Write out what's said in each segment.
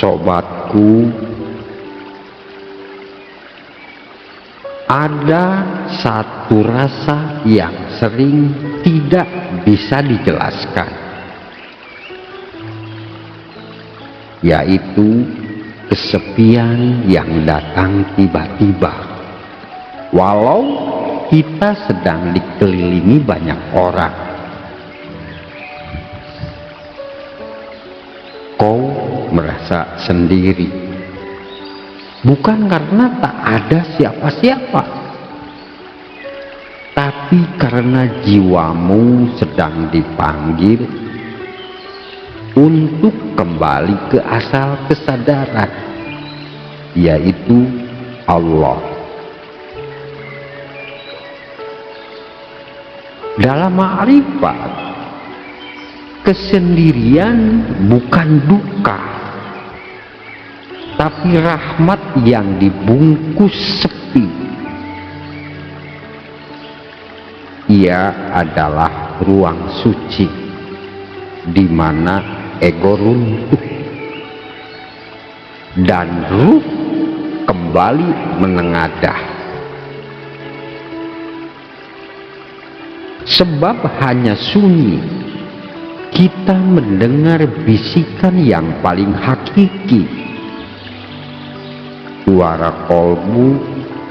Sobatku, ada satu rasa yang sering tidak bisa dijelaskan, yaitu kesepian yang datang tiba-tiba. Walau kita sedang dikelilingi banyak orang, kau merasa sendiri, bukan karena tak ada siapa-siapa, tapi karena jiwamu sedang dipanggil untuk kembali ke asal kesadaran, yaitu Allah. Dalam ma'rifat, kesendirian bukan duka, tapi rahmat yang dibungkus sepi. Ia adalah ruang suci di mana ego runtuh dan ruh kembali menengadah. Sebab hanya sunyi kita mendengar bisikan yang paling hakiki, suara kolbu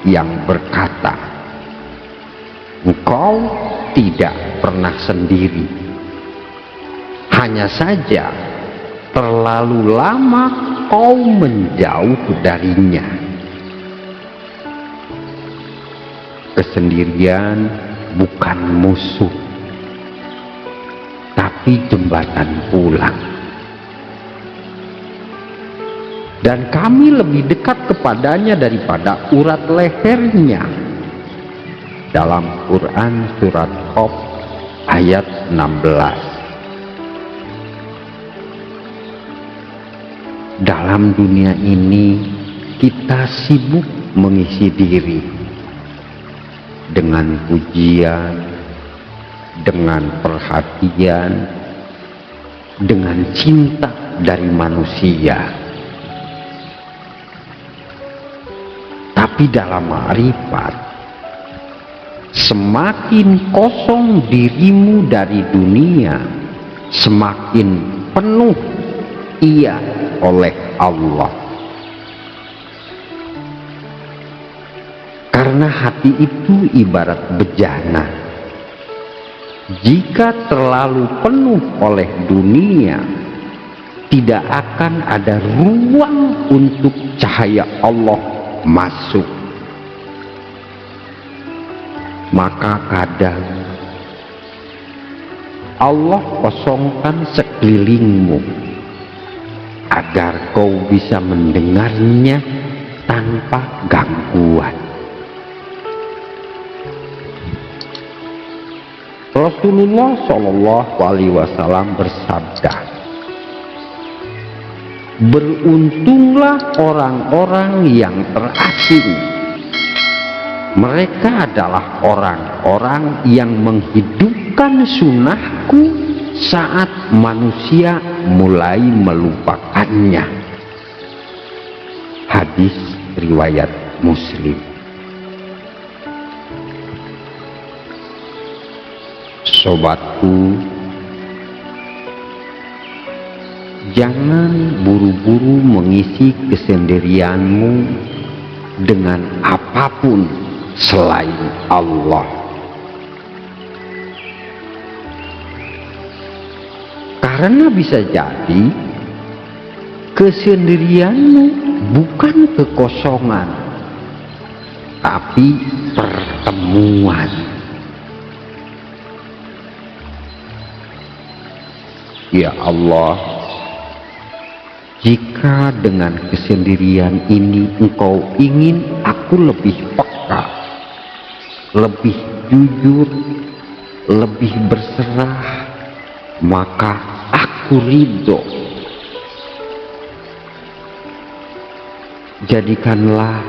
yang berkata, engkau tidak pernah sendiri. Hanya saja terlalu lama kau menjauh darinya. Kesendirian bukan musuh, tapi jembatan pulang. Dan kami lebih dekat kepadanya daripada urat lehernya. Dalam Quran surat Qaf ayat 16. Dalam dunia ini kita sibuk mengisi diri dengan pujian, dengan perhatian, dengan cinta dari manusia. Tapi dalam ma'rifat, semakin kosong dirimu dari dunia, semakin penuh ia oleh Allah. Karena hati itu ibarat bejana. Jika terlalu penuh oleh dunia, tidak akan ada ruang untuk cahaya Allah masuk. Maka kadang Allah kosongkan sekelilingmu agar kau bisa mendengarnya tanpa gangguan. Rasulullah Shallallahu Alaihi Wasallam bersabda, beruntunglah orang-orang yang terasing. Mereka adalah orang-orang yang menghidupkan sunnahku saat manusia mulai melupakannya. Hadis riwayat Muslim. Sobatku, jangan buru-buru mengisi kesendirianmu dengan apapun selain Allah. Karena bisa jadi kesendirianmu bukan kekosongan, tapi pertemuan. Ya Allah, jika dengan kesendirian ini Engkau ingin aku lebih peka, lebih jujur, lebih berserah, maka aku ridho. Jadikanlah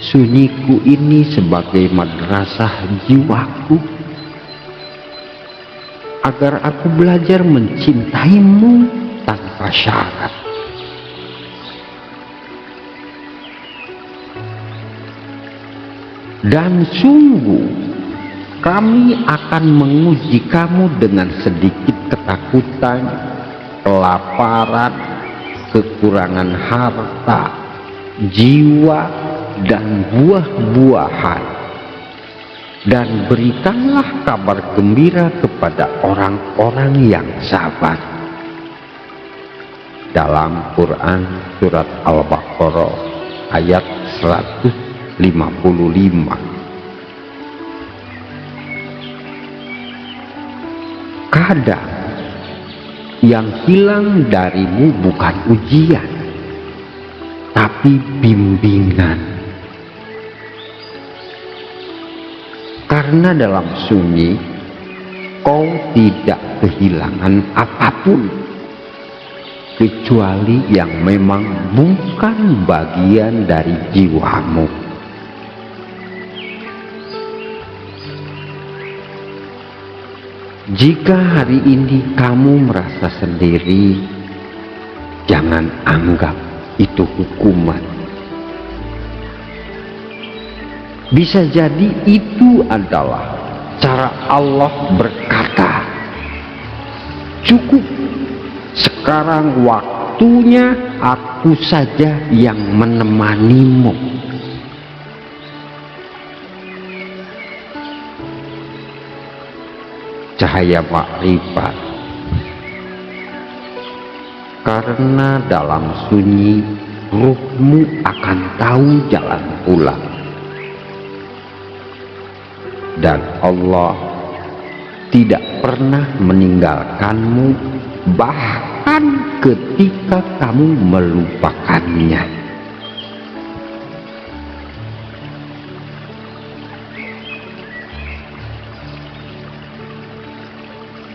sunyiku ini sebagai madrasah jiwaku, agar aku belajar mencintaimu tanpa syarat. Dan sungguh kami akan menguji kamu dengan sedikit ketakutan, kelaparan, kekurangan harta, jiwa, dan buah-buahan. Dan berikanlah kabar gembira kepada orang-orang yang sabar. Dalam Quran surat Al-Baqarah ayat 155. Kadang yang hilang darimu bukan ujian, tapi bimbingan. Karena dalam sunyi kau tidak kehilangan apapun, kecuali yang memang bukan bagian dari jiwamu. Jika hari ini kamu merasa sendiri, jangan anggap itu hukuman. Bisa jadi itu adalah cara Allah berkata, cukup, sekarang waktunya aku saja yang menemanimu. Cahaya makrifat. Karena dalam sunyi ruhmu akan tahu jalan pulang. Dan Allah tidak pernah meninggalkanmu, bahkan ketika kamu melupakannya.